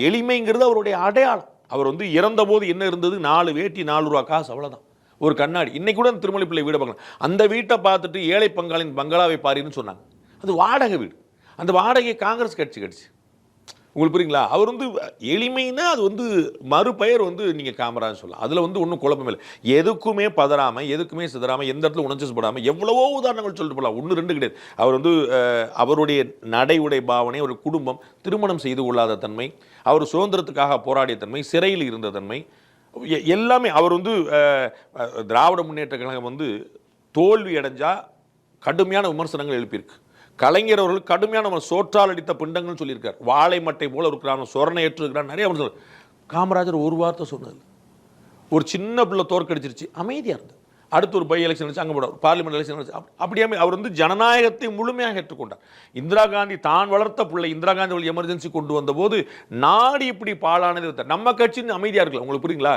எளிமைங்கிறது அவருடைய அடையாளம். அவர் வந்து இறந்த போது என்ன இருந்தது? 4 வேட்டி 4 ரூபா காசு, அவ்வளவுதான். ஒரு கண்ணாடி. இன்னைக்கு கூட திருமலை பிள்ளை வீடை பார்க்கலாம். அந்த வீட்டை பார்த்துட்டு ஏழை பங்காளின் பங்களாவை பாருன்னு சொன்னாங்க. அது வாடகை வீடு. அந்த வாடகையை காங்கிரஸ் கட்சி கட்சி. உங்களுக்கு புரியுங்களா? அவர் வந்து எளிமைன்னா அது வந்து மறுபெயர் வந்து நீங்க காமராஜ் சொல்லலாம். அதுல வந்து ஒன்றும் குழப்பம் இல்லை. எதுக்குமே பதறாம, எதுக்குமே சிதறாம, எந்த இடத்துல உணர்ச்சிப்படாம எவ்வளவோ உதாரணங்கள் சொல்லிட்டு போகலாம். 1 2 கிடையாது. அவர் வந்து அவருடைய நடை உடை பாவனை, ஒரு குடும்பம், திருமணம் செய்து கொள்ளாத தன்மை, அவர் சுதந்திரத்துக்காக போராடிய தன்மை, சிறையில் இருந்த தன்மை, எல்லாமே. அவர் வந்து திராவிட முன்னேற்ற கழகம் வந்து தோல்வி அடைஞ்சா கடுமையான விமர்சனங்கள் எழுப்பியிருக்கு. கலைஞர் அவர்கள் கடுமையான சோற்றால் அடித்த பிண்டங்கள் சொல்லியிருக்கார். வாழை மட்டை போல இருக்கிறான், சொரணை ஏற்றுக்கிறான், நிறைய அவர் சொல்றார். காமராஜர் ஒரு வார்த்தை சொன்னது. ஒரு சின்ன பிள்ளை தோற்கடிச்சிருச்சு, அமைதியா இருந்தது. அடுத்து ஒரு பை எலெக்ஷன் வச்சு அங்கே போட பார்லிமெண்ட் எலெக்ஷன் வச்சு அப்படியே அவர் வந்து ஜனநாயகத்தை முழுமையாக ஏற்றுக்கொண்டார். இந்திரா காந்தி தான் வளர்த்த பிள்ளை இந்திரா காந்தி எமர்ஜென்சி கொண்டு வந்த போது நாடு இப்படி பாழானது. நம்ம கட்சின்னு அமைதியா இருக்கலாம். உங்களுக்கு புரியுங்களா?